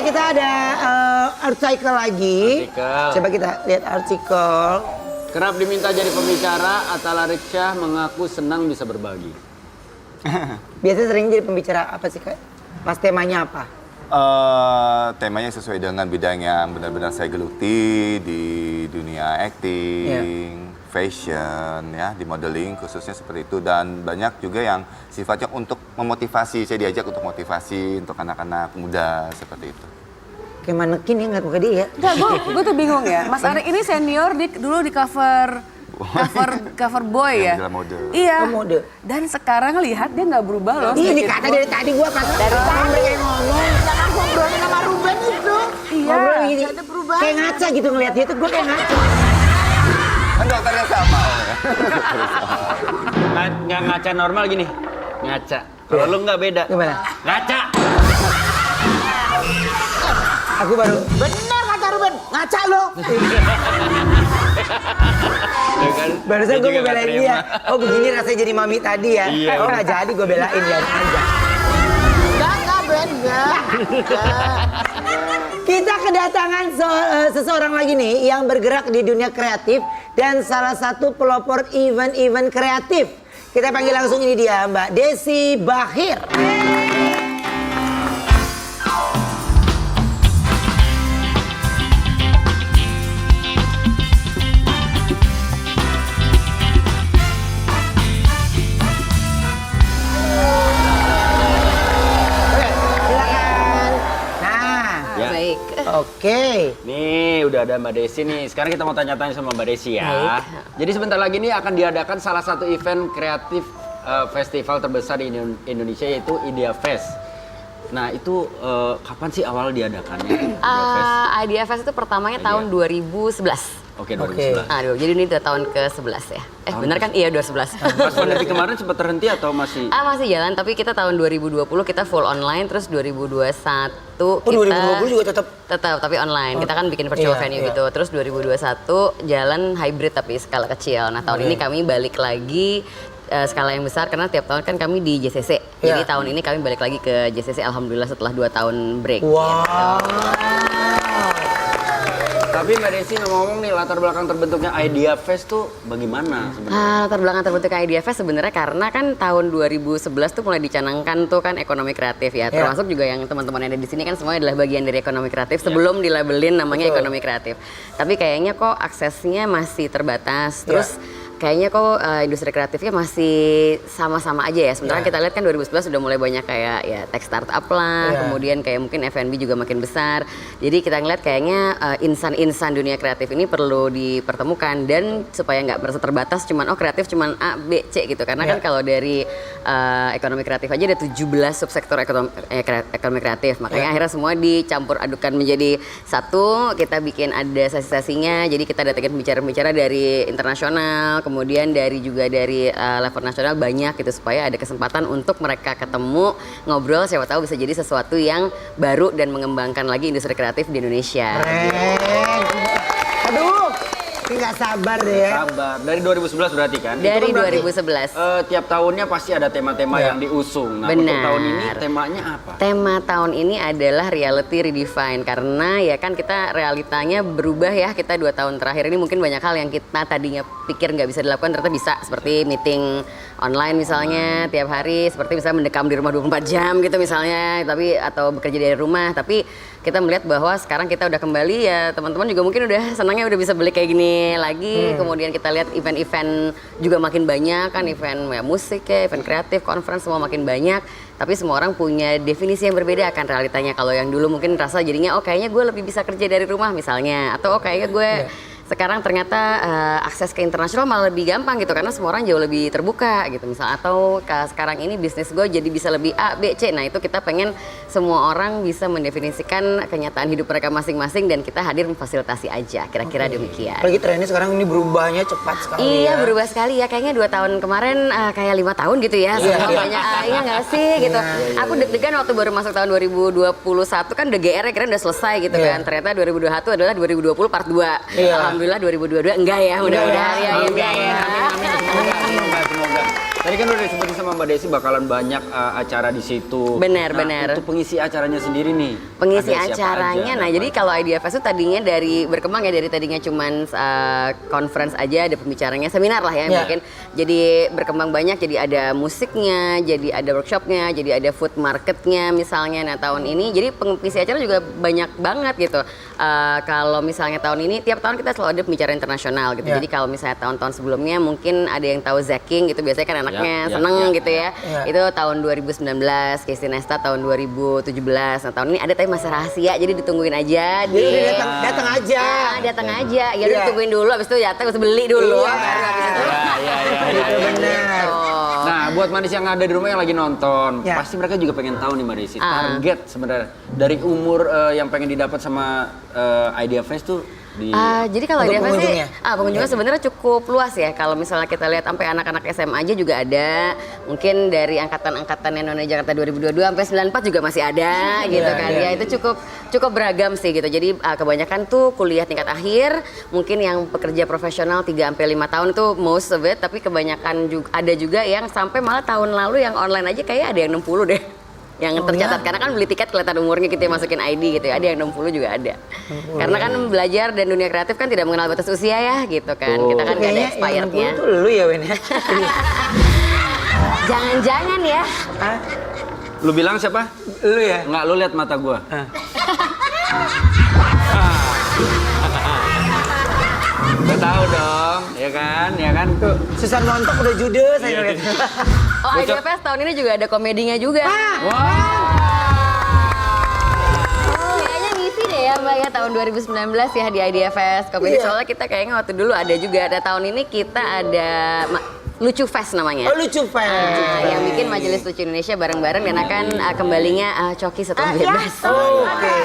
kita ada artikel lagi. Coba kita lihat artikel. Kerap diminta jadi pembicara, Atala Riksyah mengaku senang bisa berbagi. Biasanya sering jadi pembicara apa sih Kak? Mas temanya apa? Temanya sesuai dengan bidang yang benar-benar saya geluti di dunia acting, fashion, ya, di modeling khususnya seperti itu, dan banyak juga yang sifatnya untuk memotivasi. Saya diajak untuk motivasi untuk anak-anak muda seperti itu. Kayak manekin ya ngeliat muka dia ya. Enggak, gue tuh bingung ya. Mas Ari ini senior dulu di cover boy ya. Mode. Iya. Oh, mode. Dan sekarang lihat dia nggak berubah loh. Iya ini kata dari tadi gua pas dari tadi kayak ngomong. Jangan ngobrolin sama Ruben itu. Iya. Ngobrol gini. Ada perubahan. Kayak ngaca gitu ngeliat dia tuh gua kayak ngaca. Kan dokternya sama, Om ya. Nggak ngaca normal gini. Ngaca. Kalau lu nggak beda. Gimana? Ngaca. Aku baru Benar kata Ruben, ngaca lo. Ya kan? barusan Dia gue juga mau nggak belain terima. dia. Oh begini rasanya jadi mami tadi ya. Iya. Oh nggak jadi gue belain ya aja. Enggak Ben, enggak. Kita kedatangan seseorang lagi nih yang bergerak di dunia kreatif dan salah satu pelopor event-event kreatif. Kita panggil langsung ini dia Mbak Desi Bahir. Silakan. Nah, Ya. Baik. oke. Nih udah ada Mbak Desi nih. Sekarang kita mau tanya-tanya sama Mbak Desi ya. Baik. Jadi sebentar lagi nih akan diadakan salah satu event kreatif festival terbesar di Indonesia yaitu Idea Fest. Nah itu kapan sih awal diadakannya Idea Fest? Idea Fest itu pertamanya tahun 2011. Oke 2011. Aduh, jadi ini udah tahun ke-11 ya. Benar kan? Iya, 2011. Pas pandemi kemarin sempat terhenti atau masih? Masih jalan, tapi kita tahun 2020 kita full online, terus 2021 Oh, kita 2020 juga tetap. tapi online. Kita kan bikin virtual Iya, venue iya. gitu. Terus 2021 jalan hybrid tapi skala kecil. Nah, tahun ini kami balik lagi skala yang besar karena tiap tahun kan kami di JCC. Jadi Iya. tahun ini kami balik lagi ke JCC alhamdulillah setelah 2 tahun break. Wow. Tapi Mbak Desi ngomong nih latar belakang terbentuknya Idea Fest tuh bagaimana sebenarnya? Latar belakang terbentuknya Idea Fest sebenarnya karena kan tahun 2011 tuh mulai dicanangkan tuh kan ekonomi kreatif ya. Termasuk juga yang teman-teman yang ada di sini kan semuanya adalah bagian dari ekonomi kreatif sebelum dilabelin namanya ekonomi kreatif. Tapi kayaknya kok aksesnya masih terbatas. Terus kayaknya kok industri kreatifnya masih sama-sama aja ya. Sementara kita lihat kan 2011 sudah mulai banyak kayak ya tech startup lah, kemudian kayak mungkin F&B juga makin besar. Jadi kita ngeliat kayaknya insan-insan dunia kreatif ini perlu dipertemukan dan supaya nggak merasa terbatas cuman kreatif cuman A, B, C gitu. Karena kan kalau dari ekonomi kreatif aja ada 17 subsektor ekonomi kreatif. Makanya akhirnya semua dicampur adukan menjadi satu. Kita bikin ada sesi-sesinya. Jadi kita datangin pembicara-pembicara dari internasional, kemudian dari level nasional banyak gitu supaya ada kesempatan untuk mereka ketemu, ngobrol, siapa tahu bisa jadi sesuatu yang baru dan mengembangkan lagi industri kreatif di Indonesia. Aduh, ini nggak sabar deh ya. Sabar. Dari 2011 berarti kan? Dari Itu kan berarti, 2011. tiap tahunnya pasti ada tema-tema yang diusung. Nah, untuk Benar. tahun ini temanya apa? Tema tahun ini adalah reality redefine karena ya kan kita realitanya berubah ya. Kita 2 tahun terakhir ini mungkin banyak hal yang kita tadinya pikir nggak bisa dilakukan ternyata bisa, seperti meeting online misalnya tiap hari, seperti bisa mendekam di rumah 24 jam gitu misalnya, tapi atau bekerja dari rumah. Tapi kita melihat bahwa sekarang kita udah kembali ya, teman-teman juga mungkin udah senangnya udah bisa beli kayak gini lagi. Kemudian kita lihat event-event juga makin banyak kan, event ya, musik ya, event kreatif, conference semua makin banyak. Tapi semua orang punya definisi yang berbeda akan realitanya. Kalau yang dulu mungkin rasa jadinya kayaknya gue lebih bisa kerja dari rumah misalnya, atau kayaknya gue sekarang ternyata akses ke internasional malah lebih gampang gitu karena semua orang jauh lebih terbuka gitu misal, atau sekarang ini bisnis gue jadi bisa lebih A, B, C. Nah itu kita pengen semua orang bisa mendefinisikan kenyataan hidup mereka masing-masing dan kita hadir memfasilitasi aja, kira-kira demikian. Apalagi trennya sekarang ini berubahnya cepat sekali. Iya ya. berubah sekali ya, kayaknya 2 tahun kemarin kayak 5 tahun gitu ya. Semua banyak iya nggak sih gitu. Aku deg-degan waktu baru masuk tahun 2021 kan udah GR ya, kira udah selesai gitu kan. Ternyata 2021 adalah 2020 part 2. Alhamdulillah 2022 enggak ya, mudah-mudahan ya. Semoga. Tadi kan udah disebutin sama Mbak Desi bakalan banyak acara di situ. Benar, Nah, benar. Untuk pengisi acaranya sendiri nih. Pengisi ada siapa acaranya, aja? nah jadi kalau Idea Fest itu tadinya dari berkembang ya dari tadinya cuman conference aja, ada pembicaranya, seminar lah ya mungkin. Jadi berkembang banyak, jadi ada musiknya, jadi ada workshopnya, jadi ada food marketnya misalnya. Nah tahun ini jadi pengisi acara juga banyak banget gitu. Kalau misalnya tahun ini, tiap tahun kita selalu ada pembicara internasional gitu. Jadi kalau misalnya tahun-tahun sebelumnya mungkin ada yang tahu Zack King gitu, biasanya kan anaknya seneng gitu ya. Itu tahun 2019, Casey Nesta tahun 2017. Nah tahun ini ada tapi masih rahasia, jadi ditungguin aja. Jadi udah datang aja. Datang aja, ya udah ditungguin dulu, habis itu datang harus beli dulu. Iya, Benar. Nah, buat manis yang ada di rumah yang lagi nonton, Ya. pasti mereka juga pengen tahu nih Mbak Desi, target sebenarnya dari umur yang pengen didapat sama Idea Fest tuh di Jadi kalau Untuk Idea Fest sih, pengunjungnya? pengunjungnya sebenarnya cukup luas ya. Kalau misalnya kita lihat sampai anak-anak SMA aja juga ada. Mungkin dari angkatan-angkatan Nona Jakarta 2022 sampai 94 juga masih ada gitu kan. Ya itu cukup beragam sih gitu. Jadi kebanyakan tuh kuliah tingkat akhir, mungkin yang pekerja profesional 3 sampai 5 tahun itu most of it, tapi kebanyakan juga ada juga yang sampai malah tahun lalu yang online aja kayak ada yang 60 deh. Yang tercatat, karena kan beli tiket kelihatan umurnya kita masukin ID gitu ya, ada yang 60 juga ada. Karena kan belajar dan dunia kreatif kan tidak mengenal batas usia ya gitu kan, kita kan gak ada expirednya. Itu lu ya Wen ya? Jangan-jangan ya. Lu bilang siapa? Lu ya? Enggak, lu lihat mata gua. Udah tahu dong, ya kan? Ya kan? Tuh, Susan Montok udah judes saya lihat. Oh Idea Fest tahun ini juga ada komedinya juga. Kayaknya ngisi deh ya Mbak ya tahun 2019 ya di Idea Fest komedi. Soalnya kita kayaknya waktu dulu ada juga, ada tahun ini kita ada Lucu Fest namanya. Oh lucu Fest. Yang bikin Majelis Lucu Indonesia bareng-bareng dan akan kembalinya Coki setelah bebas. Oke.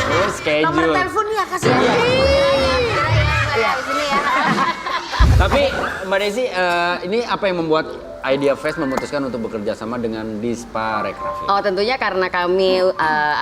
Terus schedule. Teleponnya kasih. Iya. Sini ya. Tapi Mbak Desi, ini apa yang membuat Idea Fest memutuskan untuk bekerja sama dengan Disparekraf? Oh tentunya karena kami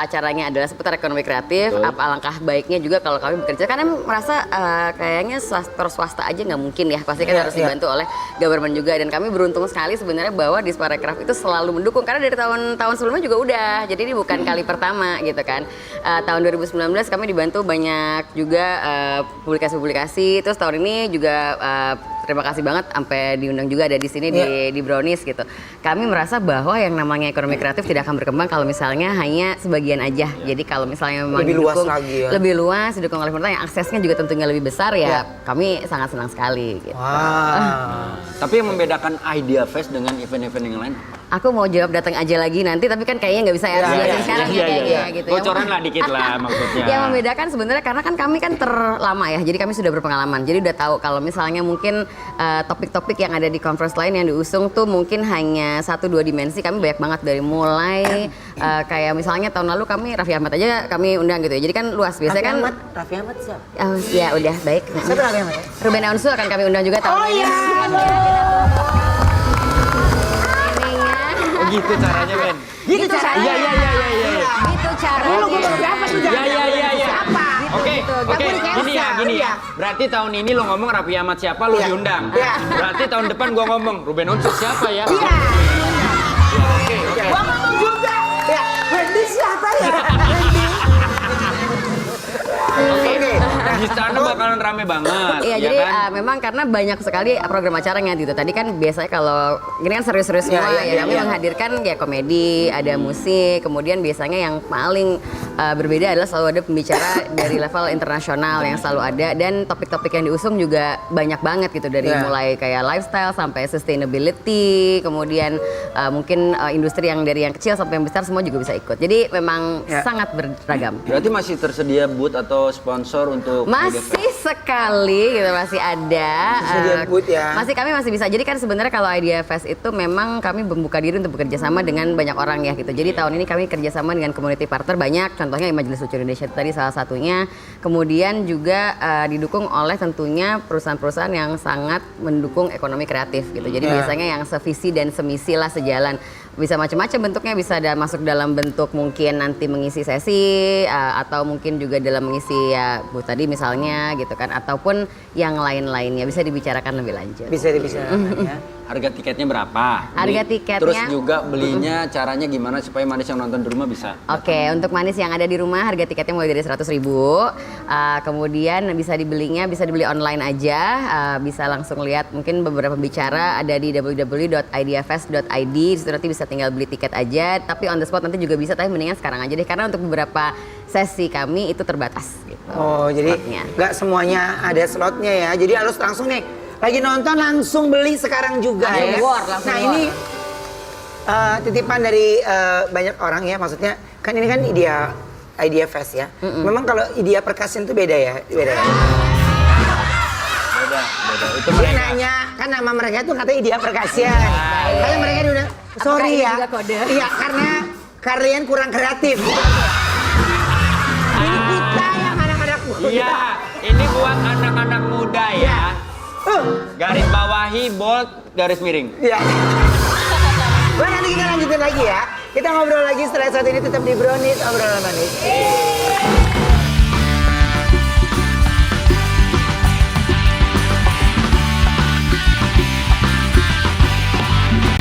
acaranya adalah seputar ekonomi kreatif. Alangkah baiknya juga kalau kami bekerja, karena merasa kayaknya swasta aja nggak mungkin ya, pasti kan harus dibantu oleh government juga. Dan kami beruntung sekali sebenarnya bahwa Disparekraf itu selalu mendukung, karena dari tahun sebelumnya juga udah, jadi ini bukan kali pertama gitu kan. Tahun 2019 kami dibantu banyak juga publikasi-publikasi, terus tahun ini juga terima kasih banget sampai diundang juga ada di sini di Brownies gitu. Kami merasa bahwa yang namanya ekonomi kreatif tidak akan berkembang kalau misalnya hanya sebagian aja. Jadi kalau misalnya memang Lebih luas didukung, lagi ya. lebih luas didukung oleh pemerintah yang aksesnya juga tentunya lebih besar ya. Kami sangat senang sekali gitu. Wah. Tapi yang membedakan Idea Fest dengan event-event yang lain? Aku mau jawab datang aja lagi nanti, tapi kan kayaknya nggak bisa ya jelasin sekarang ya kayaknya gitu. Bocoran lah dikit lah maksudnya. Yang membedakan sebenarnya karena kan kami kan terlama ya, jadi kami sudah berpengalaman. Jadi udah tahu kalau misalnya mungkin topik-topik yang ada di conference lain yang diusung tuh mungkin hanya 1-2 dimensi, kami banyak banget dari mulai kayak misalnya tahun lalu kami Raffi Ahmad aja kami undang gitu ya. Jadi kan luas biasanya kan. Raffi Ahmad siapa? Oh, ya udah baik. Siapa Raffi Ahmad ya? Ruben Onsu akan kami undang juga tahun ini. Oh gitu caranya, Ben? Gitu caranya. Iya. Gitu caranya. Siapa tuh jangan? Iya. Siapa? Oke, Gitu. gini ya. Berarti tahun ini lo ngomong Raffi Ahmad siapa, lo diundang. Berarti tahun depan gua ngomong Ruben Onsu siapa ya? Iya. Oke. Gua ngomong juga. Ya, Wendy siapa ya? Oke. Di sana bakalan rame banget. Iya, ya jadi kan? memang karena banyak sekali program acaranya gitu. Tadi kan biasanya kalau gini kan serius-serius semua ya, kami menghadirkan ya komedi, ada musik, kemudian biasanya yang paling berbeda adalah selalu ada pembicara dari level internasional yang selalu ada, dan topik-topik yang diusung juga banyak banget gitu, dari mulai kayak lifestyle sampai sustainability, kemudian mungkin industri yang dari yang kecil sampai yang besar semua juga bisa ikut. Jadi memang sangat beragam. Berarti masih tersedia booth atau sponsor untuk Masih sekali gitu, masih ada. Tersedia booth ya. Kami masih bisa. Jadi kan sebenarnya kalau Idea Fest itu memang kami membuka diri untuk bekerja sama dengan banyak orang ya gitu. Jadi tahun ini kami kerjasama dengan community partner banyak. Contohnya Majelis Lucu Indonesia tadi salah satunya. Kemudian juga didukung oleh tentunya perusahaan-perusahaan yang sangat mendukung ekonomi kreatif gitu. Jadi biasanya yang sevisi dan semisi lah, sejalan. bisa macam-macam bentuknya, bisa masuk dalam bentuk mungkin nanti mengisi sesi atau mungkin juga dalam mengisi ya Bu tadi misalnya gitu kan, ataupun yang lain-lainnya bisa dibicarakan lebih lanjut. Bisa dibicarakan ya. Harga tiketnya berapa? Harga Nih, tiketnya- Terus juga belinya caranya gimana supaya manis yang nonton di rumah bisa? Oke, untuk manis yang ada di rumah harga tiketnya mulai dari 100.000. Kemudian bisa dibelinya, bisa dibeli online aja, bisa langsung lihat mungkin beberapa pembicara ada di www.ideafest.id. Di situ nanti bisa tinggal beli tiket aja, tapi on the spot nanti juga bisa, tapi mendingan sekarang aja deh karena untuk beberapa sesi kami itu terbatas gitu. Oh, jadi slotnya. nggak semuanya ada slotnya ya. Jadi harus langsung nih, lagi nonton langsung beli sekarang juga Langsung ya. war, langsung Nah war. ini titipan dari banyak orang ya, maksudnya kan ini kan Idea Fest ya. Memang kalau Idea Percussion itu beda ya, beda ya. Beda. Itu Dia mereka. nanya, kan nama mereka tuh katanya Idea Percussion. Karena mereka udah, sorry ini ya. juga kode? Iya, karena kalian kurang kreatif. Ini kita yang anak-anak muda. Iya, ini buat anak-anak muda ya. Garis bawahi, bold, garis miring. Iya. Wah, nanti kita lanjutin lagi ya. Kita ngobrol lagi setelah saat ini, tetap di Brownies, obrolan manis.